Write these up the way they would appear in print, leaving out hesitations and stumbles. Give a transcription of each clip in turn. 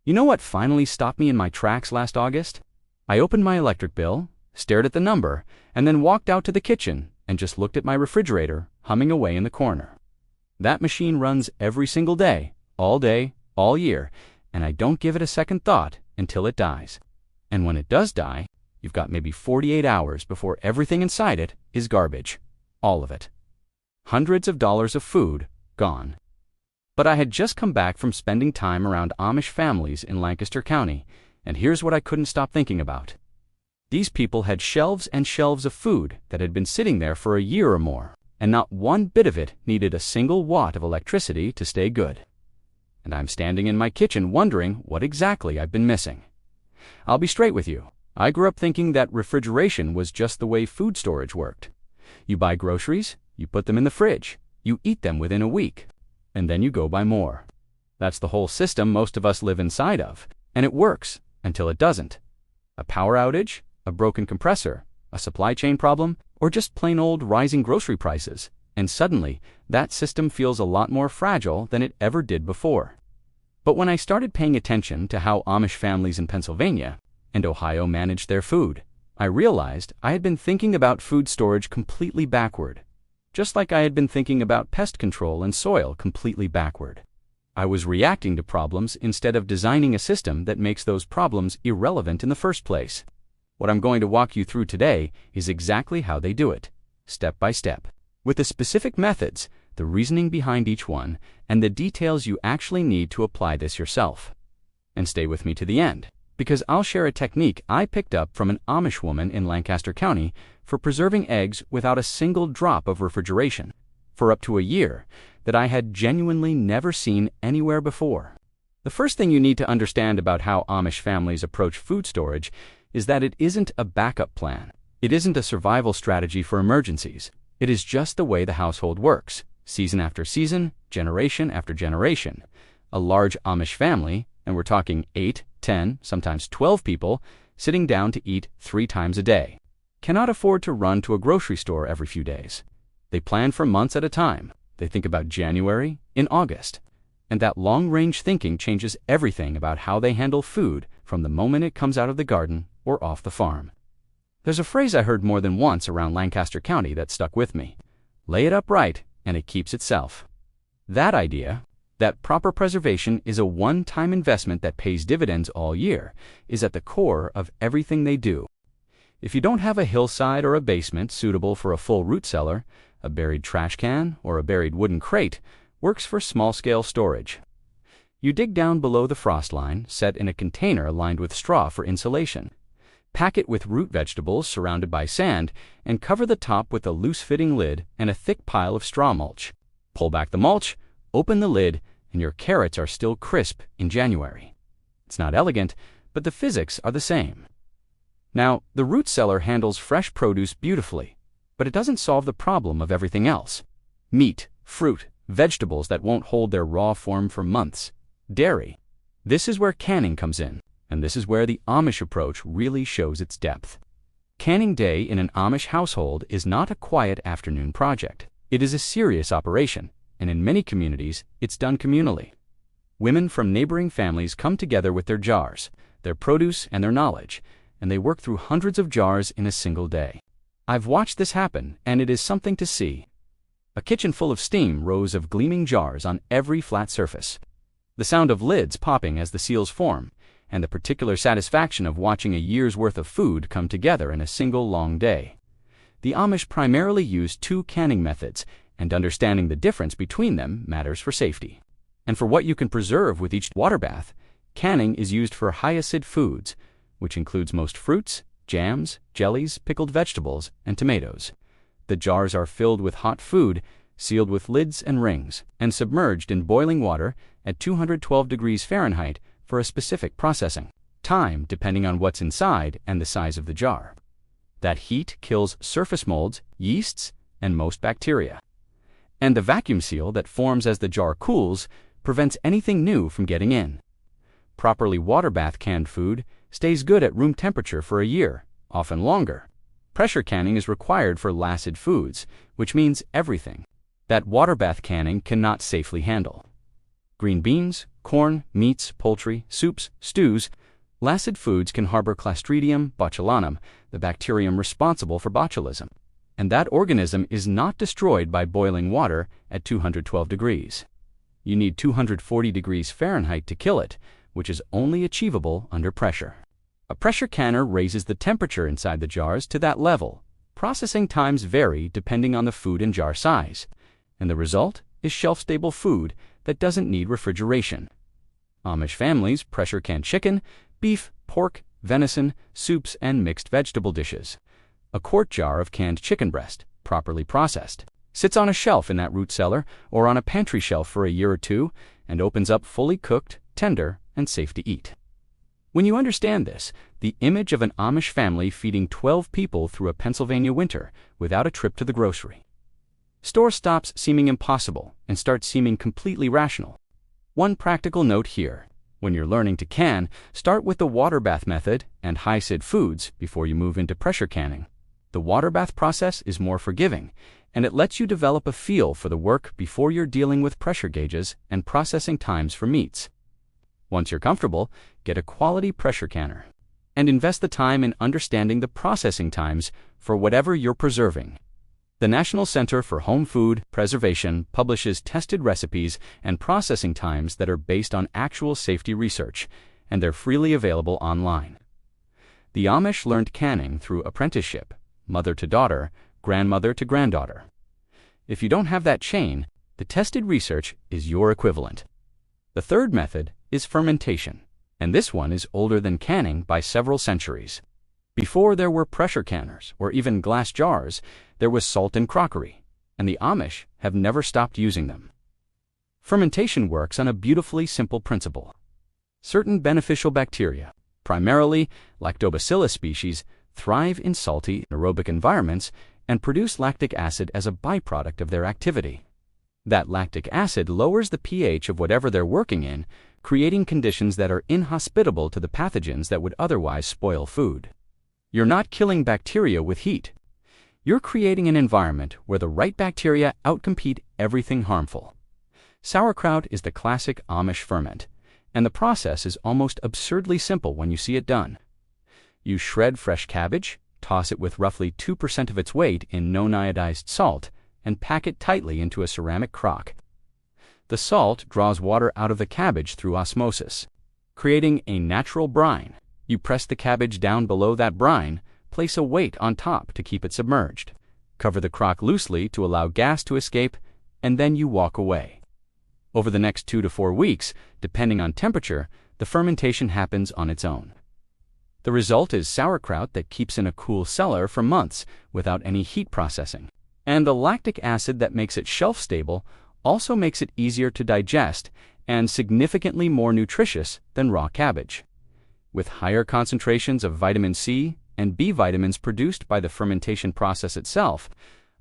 You know what finally stopped me in my tracks last August? I opened my electric bill, stared at the number, and then walked out to the kitchen and just looked at my refrigerator humming away in the corner. That machine runs every single day, all year, and I don't give it a second thought until it dies. And when it does die, you've got maybe 48 hours before everything inside it is garbage. All of it. Hundreds of dollars of food gone. But I had just come back from spending time around Amish families in Lancaster County, and here's what I couldn't stop thinking about. These people had shelves and shelves of food that had been sitting there for a year or more, and not one bit of it needed a single watt of electricity to stay good. And I'm standing in my kitchen wondering what exactly I've been missing. I'll be straight with you. I grew up thinking that refrigeration was just the way food storage worked. You buy groceries, you put them in the fridge, you eat them within a week, and then you go buy more. That's the whole system most of us live inside of, and it works until it doesn't. A power outage, a broken compressor, a supply chain problem, or just plain old rising grocery prices, and suddenly that system feels a lot more fragile than it ever did before. But when I started paying attention to how Amish families in Pennsylvania and Ohio managed their food, I realized I had been thinking about food storage completely backward, just like I had been thinking about pest control and soil completely backward. I was reacting to problems instead of designing a system that makes those problems irrelevant in the first place. What I'm going to walk you through today is exactly how they do it, step by step, with the specific methods, the reasoning behind each one, and the details you actually need to apply this yourself. And stay with me to the end, because I'll share a technique I picked up from an Amish woman in Lancaster County for preserving eggs without a single drop of refrigeration for up to a year that I had genuinely never seen anywhere before. The first thing you need to understand about how Amish families approach food storage is that it isn't a backup plan. It isn't a survival strategy for emergencies. It is just the way the household works, season after season, generation after generation. A large Amish family, and we're talking 8, 10, sometimes 12 people, sitting down to eat 3 times a day, cannot afford to run to a grocery store every few days. They plan for months at a time. They think about January in August. And that long-range thinking changes everything about how they handle food from the moment it comes out of the garden or off the farm. There's a phrase I heard more than once around Lancaster County that stuck with me. Lay it up right, and it keeps itself. That idea, that proper preservation is a one-time investment that pays dividends all year, is at the core of everything they do. If you don't have a hillside or a basement suitable for a full root cellar, a buried trash can or a buried wooden crate works for small-scale storage. You dig down below the frost line, set in a container lined with straw for insulation. Pack it with root vegetables surrounded by sand, and cover the top with a loose-fitting lid and a thick pile of straw mulch. Pull back the mulch, open the lid, and your carrots are still crisp in January. It's not elegant, but the physics are the same. Now, the root cellar handles fresh produce beautifully, but it doesn't solve the problem of everything else. Meat, fruit, vegetables that won't hold their raw form for months. Dairy. This is where canning comes in, and this is where the Amish approach really shows its depth. Canning day in an Amish household is not a quiet afternoon project. It is a serious operation, and in many communities, it's done communally. Women from neighboring families come together with their jars, their produce, and their knowledge, and they work through hundreds of jars in a single day. I've watched this happen, and it is something to see. A kitchen full of steam, rows of gleaming jars on every flat surface. The sound of lids popping as the seals form, and the particular satisfaction of watching a year's worth of food come together in a single long day. The Amish primarily use 2 canning methods, and understanding the difference between them matters for safety. And for what you can preserve with each water bath, canning is used for high-acid foods, which includes most fruits, jams, jellies, pickled vegetables, and tomatoes. The jars are filled with hot food, sealed with lids and rings, and submerged in boiling water at 212 degrees Fahrenheit for a specific processing time depending on what's inside and the size of the jar. That heat kills surface molds, yeasts, and most bacteria. And the vacuum seal that forms as the jar cools prevents anything new from getting in. Properly water bath canned food stays good at room temperature for a year, often longer. Pressure canning is required for lacid foods, which means everything that water bath canning cannot safely handle. Green beans, corn, meats, poultry, soups, stews. Lancid foods can harbor Clostridium botulinum, the bacterium responsible for botulism. And that organism is not destroyed by boiling water at 212 degrees. You need 240 degrees Fahrenheit to kill it, which is only achievable under pressure. A pressure canner raises the temperature inside the jars to that level. Processing times vary depending on the food and jar size, and the result is shelf-stable food that doesn't need refrigeration. Amish families pressure can chicken, beef, pork, venison, soups, and mixed vegetable dishes. A quart jar of canned chicken breast, properly processed, sits on a shelf in that root cellar or on a pantry shelf for a year or two and opens up fully cooked, tender, and safe to eat. When you understand this, the image of an Amish family feeding 12 people through a Pennsylvania winter without a trip to the grocery store stops seeming impossible and starts seeming completely rational. One practical note here: when you're learning to can, start with the water bath method and high-acid foods before you move into pressure canning. The water bath process is more forgiving, and it lets you develop a feel for the work before you're dealing with pressure gauges and processing times for meats. Once you're comfortable, get a quality pressure canner and invest the time in understanding the processing times for whatever you're preserving. The National Center for Home Food Preservation publishes tested recipes and processing times that are based on actual safety research, and they're freely available online. The Amish learned canning through apprenticeship, mother to daughter, grandmother to granddaughter. If you don't have that chain, the tested research is your equivalent. The third method is fermentation, and this one is older than canning by several centuries. Before there were pressure canners or even glass jars, there was salt in crockery, and the Amish have never stopped using them. Fermentation works on a beautifully simple principle. Certain beneficial bacteria, primarily Lactobacillus species, thrive in salty, aerobic environments and produce lactic acid as a byproduct of their activity. That lactic acid lowers the pH of whatever they're working in, creating conditions that are inhospitable to the pathogens that would otherwise spoil food. You're not killing bacteria with heat. You're creating an environment where the right bacteria outcompete everything harmful. Sauerkraut is the classic Amish ferment, and the process is almost absurdly simple when you see it done. You shred fresh cabbage, toss it with roughly 2% of its weight in non-iodized salt, and pack it tightly into a ceramic crock. The salt draws water out of the cabbage through osmosis, creating a natural brine. You press the cabbage down below that brine, place a weight on top to keep it submerged, cover the crock loosely to allow gas to escape, and then you walk away. Over the next 2 to 4 weeks, depending on temperature, the fermentation happens on its own. The result is sauerkraut that keeps in a cool cellar for months without any heat processing. And the lactic acid that makes it shelf-stable also makes it easier to digest and significantly more nutritious than raw cabbage. With higher concentrations of vitamin C and B vitamins produced by the fermentation process itself,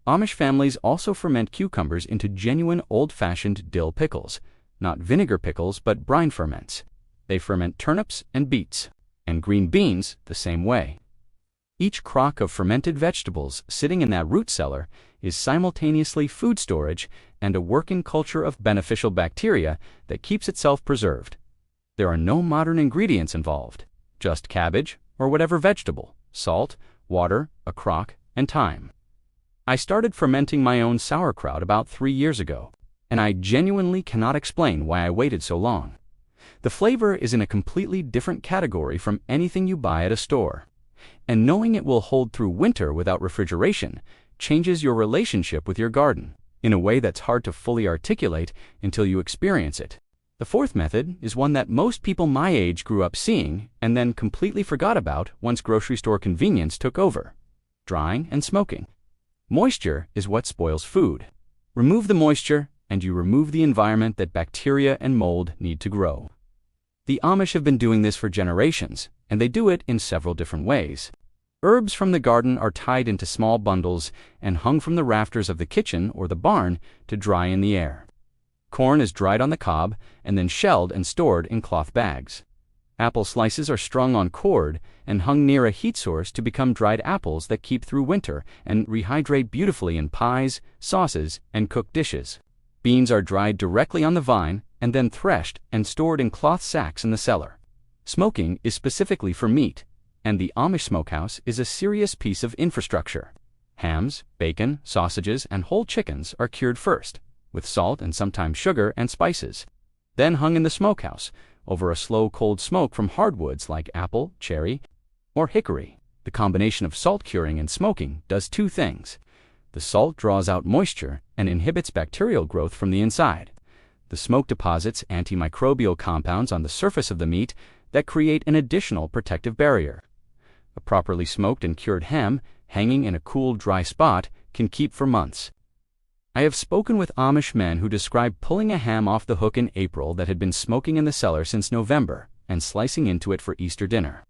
Amish families also ferment cucumbers into genuine old-fashioned dill pickles, not vinegar pickles but brine ferments. They ferment turnips and beets, and green beans the same way. Each crock of fermented vegetables sitting in that root cellar is simultaneously food storage and a working culture of beneficial bacteria that keeps itself preserved. There are no modern ingredients involved, just cabbage or whatever vegetable, salt, water, a crock, and time. I started fermenting my own sauerkraut about 3 years ago, and I genuinely cannot explain why I waited so long. The flavor is in a completely different category from anything you buy at a store, and knowing it will hold through winter without refrigeration changes your relationship with your garden in a way that's hard to fully articulate until you experience it. The fourth method is one that most people my age grew up seeing and then completely forgot about once grocery store convenience took over: drying and smoking. Moisture is what spoils food. Remove the moisture, and you remove the environment that bacteria and mold need to grow. The Amish have been doing this for generations, and they do it in several different ways. Herbs from the garden are tied into small bundles and hung from the rafters of the kitchen or the barn to dry in the air. Corn is dried on the cob and then shelled and stored in cloth bags. Apple slices are strung on cord and hung near a heat source to become dried apples that keep through winter and rehydrate beautifully in pies, sauces, and cooked dishes. Beans are dried directly on the vine and then threshed and stored in cloth sacks in the cellar. Smoking is specifically for meat, and the Amish smokehouse is a serious piece of infrastructure. Hams, bacon, sausages, and whole chickens are cured first, with salt and sometimes sugar and spices, then hung in the smokehouse over a slow cold smoke from hardwoods like apple, cherry, or hickory. The combination of salt curing and smoking does two things. The salt draws out moisture and inhibits bacterial growth from the inside. The smoke deposits antimicrobial compounds on the surface of the meat that create an additional protective barrier. A properly smoked and cured ham, hanging in a cool, dry spot, can keep for months. I have spoken with Amish men who describe pulling a ham off the hook in April that had been smoking in the cellar since November and slicing into it for Easter dinner.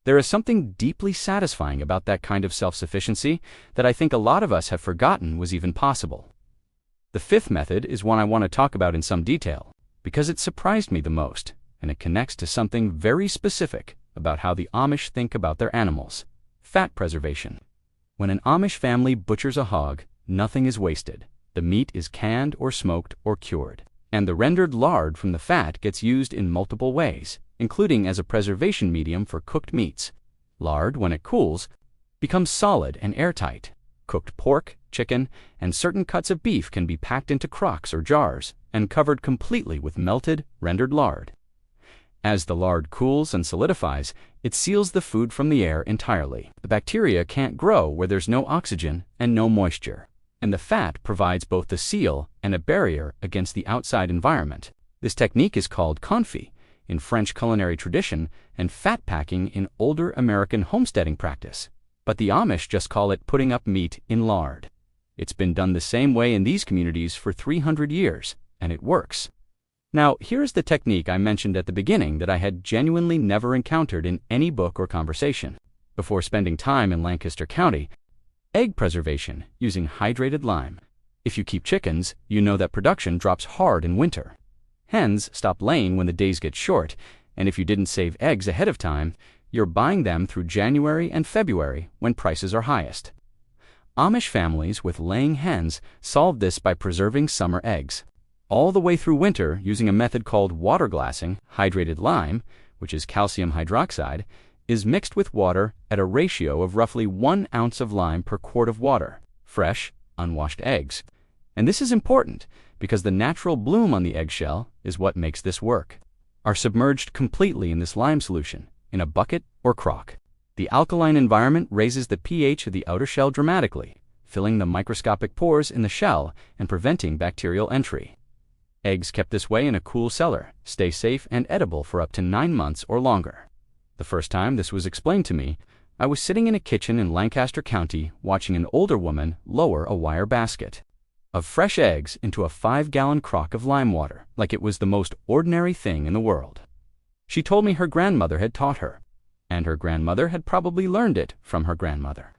There is something deeply satisfying about that kind of self-sufficiency that I think a lot of us have forgotten was even possible. The fifth method is one I want to talk about in some detail, because it surprised me the most, and it connects to something very specific about how the Amish think about their animals: fat preservation. When an Amish family butchers a hog, nothing is wasted. The meat is canned or smoked or cured, and the rendered lard from the fat gets used in multiple ways, including as a preservation medium for cooked meats. Lard, when it cools, becomes solid and airtight. Cooked pork, chicken, and certain cuts of beef can be packed into crocks or jars and covered completely with melted, rendered lard. As the lard cools and solidifies, it seals the food from the air entirely. The bacteria can't grow where there's no oxygen and no moisture, and the fat provides both the seal and a barrier against the outside environment. This technique is called confit in French culinary tradition and fat packing in older American homesteading practice, but the Amish just call it putting up meat in lard. It's been done the same way in these communities for 300 years, and it works. Now, here's the technique I mentioned at the beginning that I had genuinely never encountered in any book or conversation. Before spending time in Lancaster County, egg preservation using hydrated lime. If you keep chickens, you know that production drops hard in winter. Hens stop laying when the days get short, and if you didn't save eggs ahead of time, you're buying them through January and February when prices are highest. Amish families with laying hens solved this by preserving summer eggs all the way through winter using a method called water glassing. Hydrated lime, which is calcium hydroxide, is mixed with water at a ratio of roughly 1 ounce of lime per quart of water, fresh, unwashed eggs. And this is important because the natural bloom on the eggshell is what makes this work. Are submerged completely in this lime solution, in a bucket or crock. The alkaline environment raises the pH of the outer shell dramatically, filling the microscopic pores in the shell and preventing bacterial entry. Eggs kept this way in a cool cellar stay safe and edible for up to 9 months or longer. The first time this was explained to me, I was sitting in a kitchen in Lancaster County watching an older woman lower a wire basket of fresh eggs into a 5-gallon crock of lime water, like it was the most ordinary thing in the world. She told me her grandmother had taught her, and her grandmother had probably learned it from her grandmother.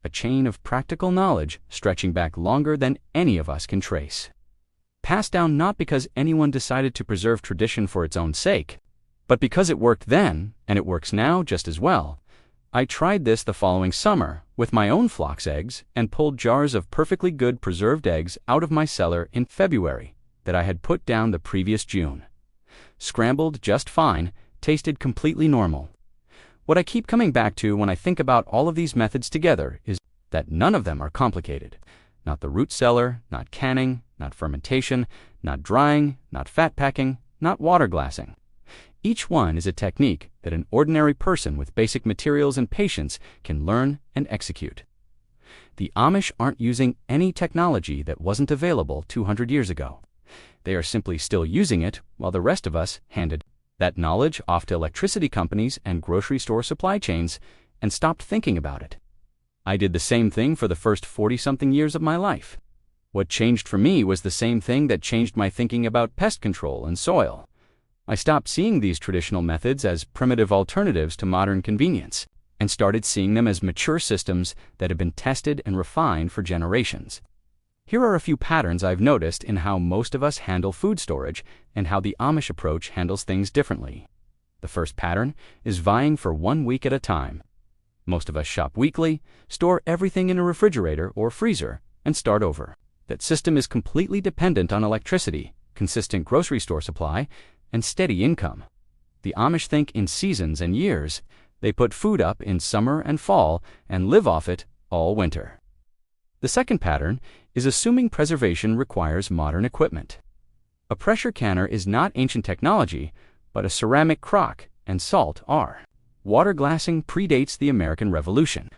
A chain of practical knowledge stretching back longer than any of us can trace. Passed down not because anyone decided to preserve tradition for its own sake, but because it worked then, and it works now just as well. I tried this the following summer with my own flock's eggs and pulled jars of perfectly good preserved eggs out of my cellar in February that I had put down the previous June. Scrambled just fine, tasted completely normal. What I keep coming back to when I think about all of these methods together is that none of them are complicated. Not the root cellar, not canning, not fermentation, not drying, not fat packing, not water glassing. Each one is a technique that an ordinary person with basic materials and patience can learn and execute. The Amish aren't using any technology that wasn't available 200 years ago. They are simply still using it while the rest of us handed that knowledge off to electricity companies and grocery store supply chains and stopped thinking about it. I did the same thing for the first 40-something years of my life. What changed for me was the same thing that changed my thinking about pest control and soil. I stopped seeing these traditional methods as primitive alternatives to modern convenience and started seeing them as mature systems that have been tested and refined for generations. Here are a few patterns I've noticed in how most of us handle food storage and how the Amish approach handles things differently. The first pattern is vying for 1 week at a time. Most of us shop weekly, store everything in a refrigerator or freezer, and start over. That system is completely dependent on electricity, consistent grocery store supply, and steady income. The Amish think in seasons and years. They put food up in summer and fall and live off it all winter. The second pattern is assuming preservation requires modern equipment. A pressure canner is not ancient technology, but a ceramic crock and salt are. Water glassing predates the American Revolution.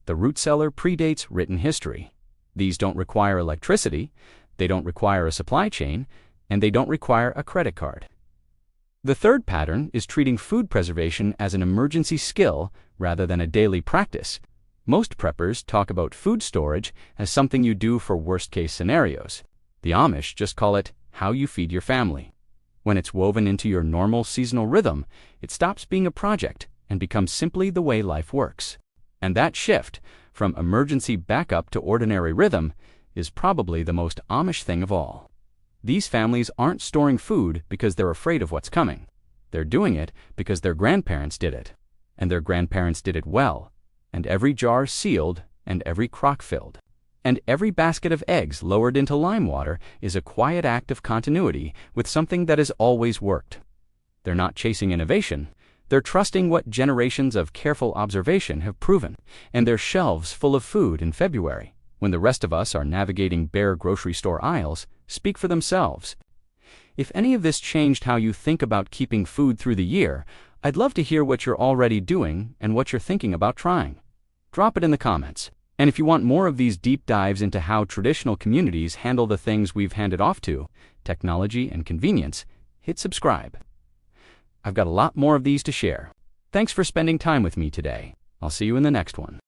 The root cellar predates written history. These don't require electricity, they don't require a supply chain, and they don't require a credit card. The third pattern is treating food preservation as an emergency skill rather than a daily practice. Most preppers talk about food storage as something you do for worst-case scenarios. The Amish just call it how you feed your family. When it's woven into your normal seasonal rhythm, it stops being a project and becomes simply the way life works. And that shift, from emergency backup to ordinary rhythm, is probably the most Amish thing of all. These families aren't storing food because they're afraid of what's coming. They're doing it because their grandparents did it, and their grandparents did it well, and every jar sealed and every crock filled, and every basket of eggs lowered into lime water is a quiet act of continuity with something that has always worked. They're not chasing innovation. They're trusting what generations of careful observation have proven, and their shelves full of food in February, when the rest of us are navigating bare grocery store aisles, speak for themselves. If any of this changed how you think about keeping food through the year, I'd love to hear what you're already doing and what you're thinking about trying. Drop it in the comments. And if you want more of these deep dives into how traditional communities handle the things we've handed off to, technology and convenience, hit subscribe. I've got a lot more of these to share. Thanks for spending time with me today. I'll see you in the next one.